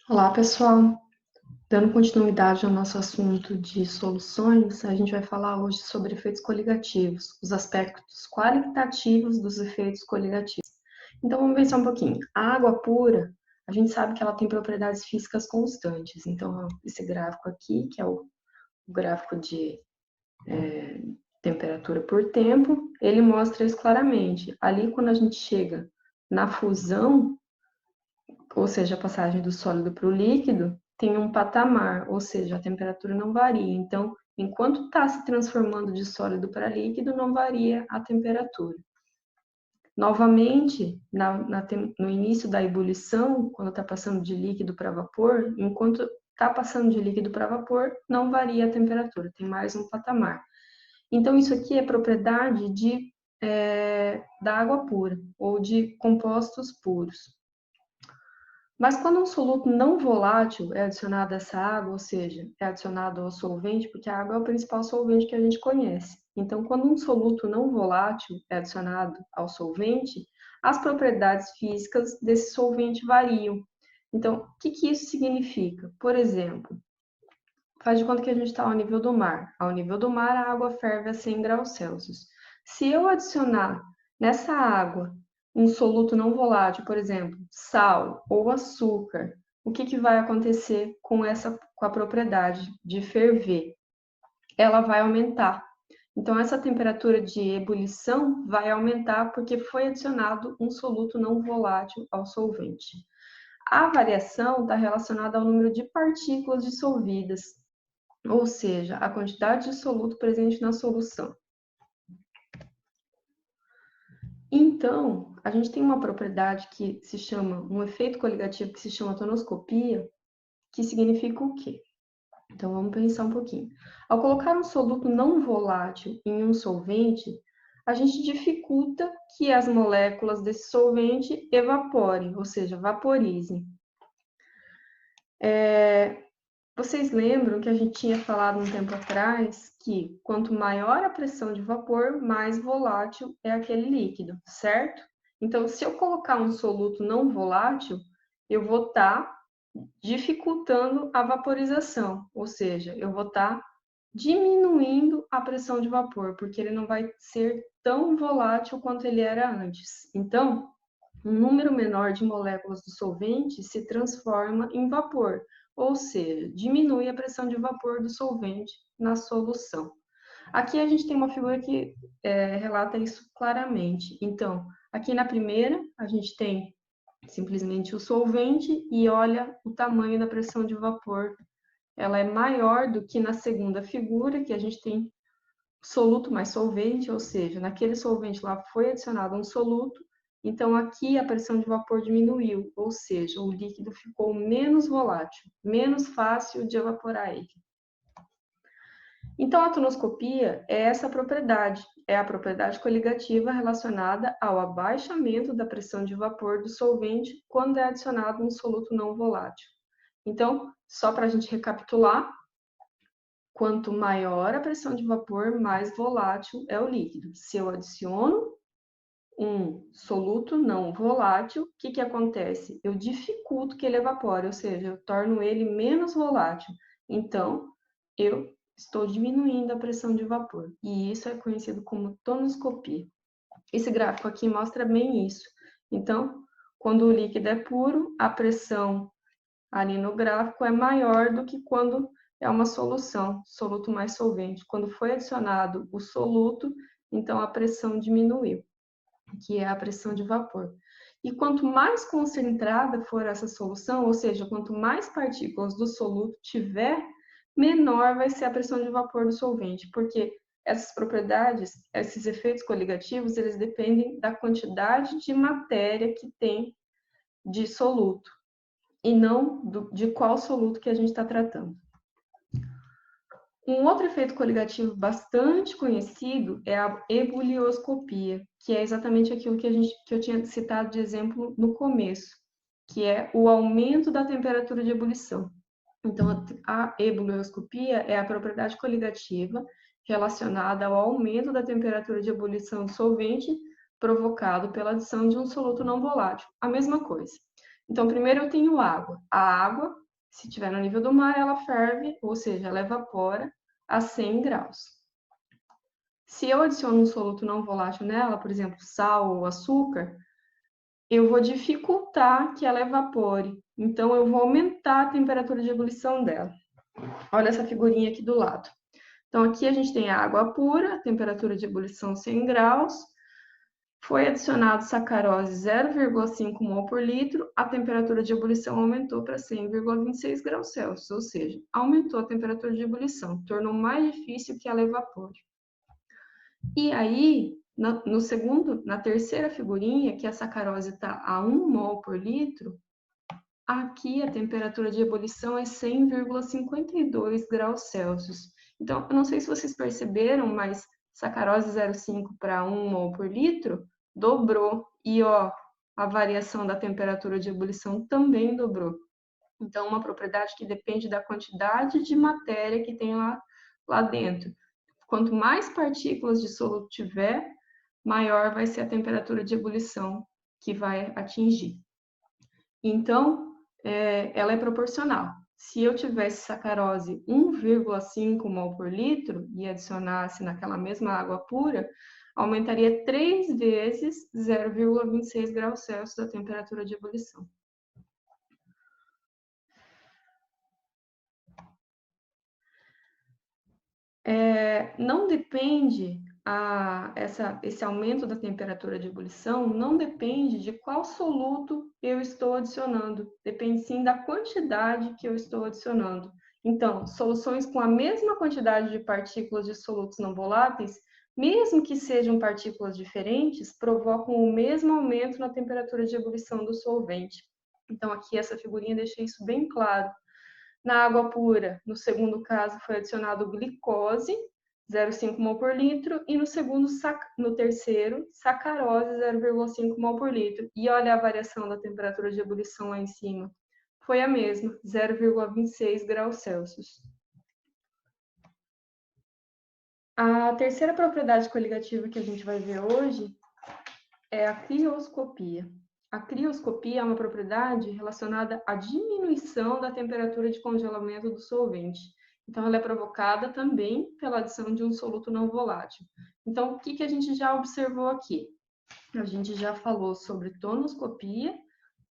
Olá, pessoal. Dando continuidade ao nosso assunto de soluções, a gente vai falar hoje sobre efeitos coligativos, os aspectos qualitativos dos efeitos coligativos. Então, vamos pensar um pouquinho. A água pura, a gente sabe que ela tem propriedades físicas constantes. Então, esse gráfico aqui, que é o gráfico de temperatura por tempo, ele mostra isso claramente. Ali, quando a gente chega na fusão, ou seja, a passagem do sólido para o líquido, tem um patamar, ou seja, a temperatura não varia. Então, enquanto está se transformando de sólido para líquido, não varia a temperatura. Novamente, no início da ebulição, quando está passando de líquido para vapor, enquanto está passando de líquido para vapor, não varia a temperatura, tem mais um patamar. Então, isso aqui é propriedade da água pura, ou de compostos puros. Mas quando um soluto não volátil é adicionado a essa água, ou seja, é adicionado ao solvente, porque a água é o principal solvente que a gente conhece. Então, quando um soluto não volátil é adicionado ao solvente, as propriedades físicas desse solvente variam. Então, o que isso significa? Por exemplo, faz de conta que a gente está ao nível do mar. Ao nível do mar, a água ferve a 100 graus Celsius. Se eu adicionar nessa água um soluto não volátil, por exemplo, sal ou açúcar, o que vai acontecer com a propriedade de ferver? Ela vai aumentar. Então, essa temperatura de ebulição vai aumentar porque foi adicionado um soluto não volátil ao solvente. A variação está relacionada ao número de partículas dissolvidas, ou seja, a quantidade de soluto presente na solução. Então, a gente tem uma propriedade que se chama, um efeito coligativo que se chama tonoscopia, que significa o quê? Então, vamos pensar um pouquinho. Ao colocar um soluto não volátil em um solvente, a gente dificulta que as moléculas desse solvente evaporem, ou seja, vaporizem. Vocês lembram que a gente tinha falado um tempo atrás que quanto maior a pressão de vapor, mais volátil é aquele líquido, certo? Então, se eu colocar um soluto não volátil, eu vou estar dificultando a vaporização, ou seja, eu vou estar diminuindo a pressão de vapor, porque ele não vai ser tão volátil quanto ele era antes. Então, um número menor de moléculas do solvente se transforma em vapor, ou seja, diminui a pressão de vapor do solvente na solução. Aqui a gente tem uma figura que relata isso claramente. Então, aqui na primeira, a gente tem simplesmente o solvente e olha o tamanho da pressão de vapor. Ela é maior do que na segunda figura, que a gente tem soluto mais solvente, ou seja, naquele solvente lá foi adicionado um soluto, então aqui a pressão de vapor diminuiu, ou seja, o líquido ficou menos volátil, menos fácil de evaporar ele. Então a tonoscopia é essa propriedade, é a propriedade coligativa relacionada ao abaixamento da pressão de vapor do solvente quando é adicionado um soluto não volátil. Então, só para a gente recapitular, quanto maior a pressão de vapor, mais volátil é o líquido. Se eu adiciono um soluto não volátil, o que acontece? Eu dificulto que ele evapore, ou seja, eu torno ele menos volátil. Então, eu estou diminuindo a pressão de vapor. E isso é conhecido como tonoscopia. Esse gráfico aqui mostra bem isso. Então, quando o líquido é puro, a pressão ali no gráfico é maior do que quando é uma solução, soluto mais solvente. Quando foi adicionado o soluto, então a pressão diminuiu, que é a pressão de vapor. E quanto mais concentrada for essa solução, ou seja, quanto mais partículas do soluto tiver, menor vai ser a pressão de vapor do solvente, porque essas propriedades, esses efeitos coligativos, eles dependem da quantidade de matéria que tem de soluto e não de qual soluto que a gente está tratando. Um outro efeito coligativo bastante conhecido é a ebulioscopia, que é exatamente aquilo que eu tinha citado de exemplo no começo, que é o aumento da temperatura de ebulição. Então, a ebulioscopia é a propriedade coligativa relacionada ao aumento da temperatura de ebulição do solvente provocado pela adição de um soluto não volátil. A mesma coisa. Então, primeiro eu tenho água. A água, se estiver no nível do mar, ela ferve, ou seja, ela evapora a 100 graus. Se eu adiciono um soluto não volátil nela, por exemplo, sal ou açúcar, eu vou dificultar que ela evapore. Então, eu vou aumentar a temperatura de ebulição dela. Olha essa figurinha aqui do lado. Então, aqui a gente tem a água pura, temperatura de ebulição 100 graus. Foi adicionado sacarose 0,5 mol por litro, a temperatura de ebulição aumentou para 100,26 graus Celsius, ou seja, aumentou a temperatura de ebulição, tornou mais difícil que ela evapore. E aí, na terceira figurinha, que a sacarose está a 1 mol por litro, aqui a temperatura de ebulição é 100,52 graus Celsius. Então, eu não sei se vocês perceberam, mas sacarose 0,5 para 1 mol por litro dobrou. E ó, a variação da temperatura de ebulição também dobrou. Então, uma propriedade que depende da quantidade de matéria que tem lá dentro. Quanto mais partículas de soluto tiver, maior vai ser a temperatura de ebulição que vai atingir. Então, ela é proporcional. Se eu tivesse sacarose 1,5 mol por litro e adicionasse naquela mesma água pura, aumentaria 3 vezes 0,26 graus Celsius da temperatura de ebulição. Não depende, esse aumento da temperatura de ebulição não depende de qual soluto eu estou adicionando, depende sim da quantidade que eu estou adicionando. Então, soluções com a mesma quantidade de partículas de solutos não voláteis, mesmo que sejam partículas diferentes, provocam o mesmo aumento na temperatura de ebulição do solvente. Então, aqui essa figurinha deixa isso bem claro. Na água pura, no segundo caso, foi adicionado glicose, 0,5 mol por litro, e no terceiro, sacarose, 0,5 mol por litro. E olha a variação da temperatura de ebulição lá em cima. Foi a mesma, 0,26 graus Celsius. A terceira propriedade coligativa que a gente vai ver hoje é a crioscopia. A crioscopia é uma propriedade relacionada à diminuição da temperatura de congelamento do solvente. Então, ela é provocada também pela adição de um soluto não volátil. Então, o que a gente já observou aqui? A gente já falou sobre tonoscopia,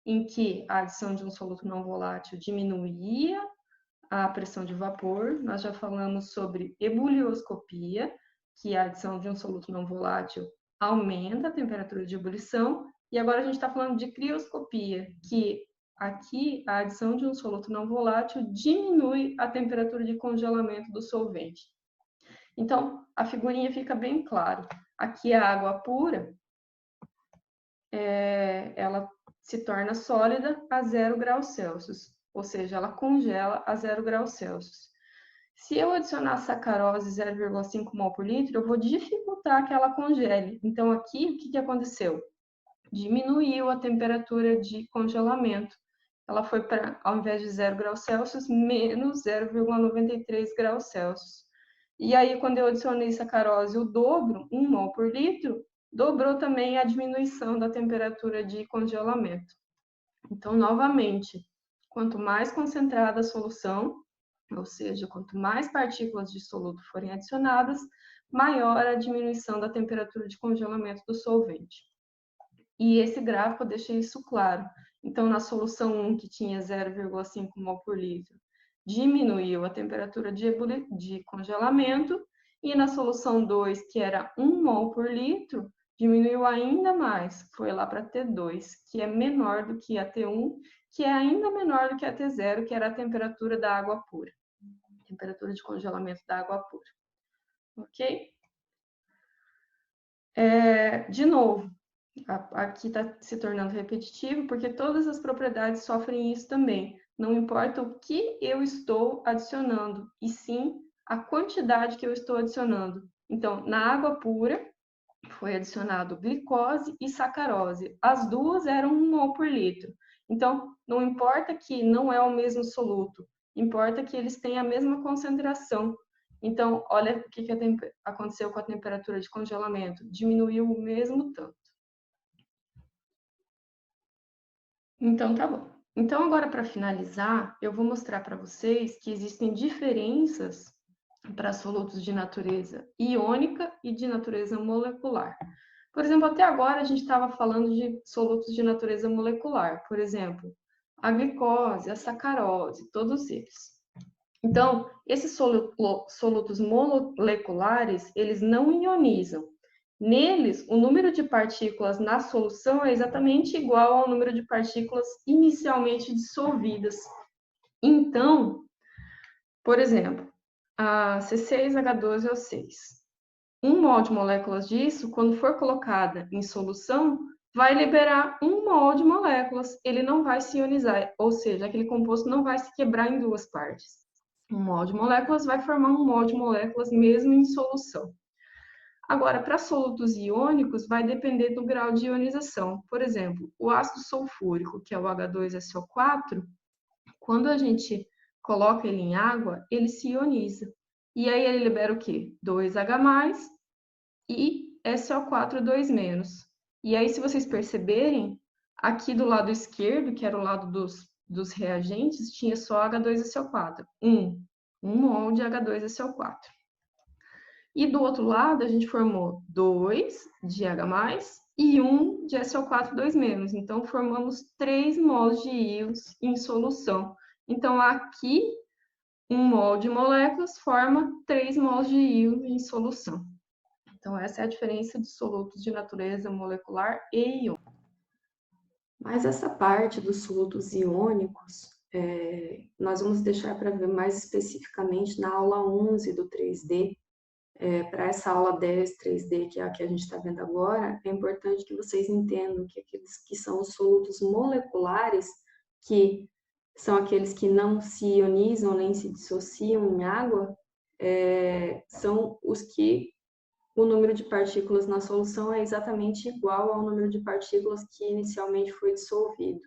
em que a adição de um soluto não volátil diminuía a pressão de vapor. Nós já falamos sobre ebulioscopia, que a adição de um soluto não volátil aumenta a temperatura de ebulição. E agora a gente está falando de crioscopia, que aqui a adição de um soluto não volátil diminui a temperatura de congelamento do solvente. Então, a figurinha fica bem claro. Aqui a água pura, ela se torna sólida a 0 graus Celsius, ou seja, ela congela a 0 graus Celsius. Se eu adicionar sacarose 0,5 mol por litro, eu vou dificultar que ela congele. Então, aqui, o que aconteceu? Diminuiu a temperatura de congelamento. Ela foi para, ao invés de 0 graus Celsius, menos 0,93 graus Celsius. E aí, quando eu adicionei sacarose o dobro, 1 mol por litro, dobrou também a diminuição da temperatura de congelamento. Então, novamente, quanto mais concentrada a solução, ou seja, quanto mais partículas de soluto forem adicionadas, maior a diminuição da temperatura de congelamento do solvente. E esse gráfico deixa isso claro. Então, na solução 1, que tinha 0,5 mol por litro, diminuiu a temperatura de congelamento, e na solução 2, que era 1 mol por litro, diminuiu ainda mais, foi lá para T2, que é menor do que a T1, que é ainda menor do que a T0, que era a temperatura da água pura. Temperatura de congelamento da água pura. Ok? De novo, aqui está se tornando repetitivo, porque todas as propriedades sofrem isso também. Não importa o que eu estou adicionando, e sim a quantidade que eu estou adicionando. Então, na água pura, foi adicionado glicose e sacarose. As duas eram 1 mol por litro. Então, não importa que não é o mesmo soluto, importa que eles têm a mesma concentração. Então, olha o que aconteceu com a temperatura de congelamento. Diminuiu o mesmo tanto. Então, tá bom. Então, agora, para finalizar, eu vou mostrar para vocês que existem diferenças para solutos de natureza iônica e de natureza molecular. Por exemplo, até agora a gente estava falando de solutos de natureza molecular, por exemplo, a glicose, a sacarose, todos eles. Então, esses solutos moleculares, eles não ionizam. Neles, o número de partículas na solução é exatamente igual ao número de partículas inicialmente dissolvidas. Então, por exemplo, a C6H12O6. 1 mol de moléculas disso, quando for colocada em solução, vai liberar 1 mol de moléculas. Ele não vai se ionizar, ou seja, aquele composto não vai se quebrar em duas partes. 1 mol de moléculas vai formar 1 mol de moléculas mesmo em solução. Agora, para solutos iônicos, vai depender do grau de ionização. Por exemplo, o ácido sulfúrico, que é o H2SO4, quando a gente coloca ele em água, ele se ioniza. E aí ele libera o quê? 2H+, e SO4 2-. E aí, se vocês perceberem, aqui do lado esquerdo, que era o lado dos reagentes, tinha só H2SO4, 1 mol de H2SO4. E do outro lado, a gente formou 2 de H+, e 1 de SO4 2-. Então, formamos 3 mols de íons em solução. Então, aqui, 1 mol de moléculas forma 3 mols de íons em solução. Então, essa é a diferença de solutos de natureza molecular e iônica. Mas essa parte dos solutos iônicos, nós vamos deixar para ver mais especificamente na aula 11 do 3D. Para essa aula 10, 3D, que é a que a gente está vendo agora, é importante que vocês entendam que aqueles que são os solutos moleculares, que são aqueles que não se ionizam nem se dissociam em água, são os que o número de partículas na solução é exatamente igual ao número de partículas que inicialmente foi dissolvido.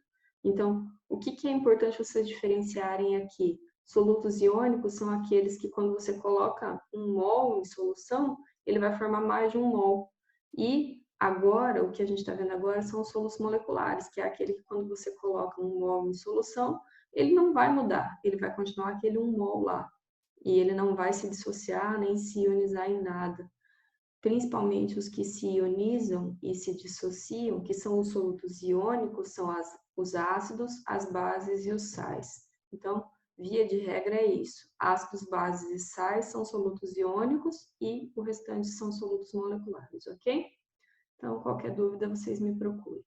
Então, o que é importante vocês diferenciarem aqui? Solutos iônicos são aqueles que, quando você coloca 1 mol em solução, ele vai formar mais de 1 mol. E agora, o que a gente está vendo agora são os solutos moleculares, que é aquele que, quando você coloca 1 mol em solução, ele não vai mudar, ele vai continuar aquele 1 mol lá. E ele não vai se dissociar nem se ionizar em nada. Principalmente os que se ionizam e se dissociam, que são os solutos iônicos, são os ácidos, as bases e os sais. Então, via de regra é isso. Ácidos, bases e sais são solutos iônicos e o restante são solutos moleculares, ok? Então, qualquer dúvida, vocês me procurem.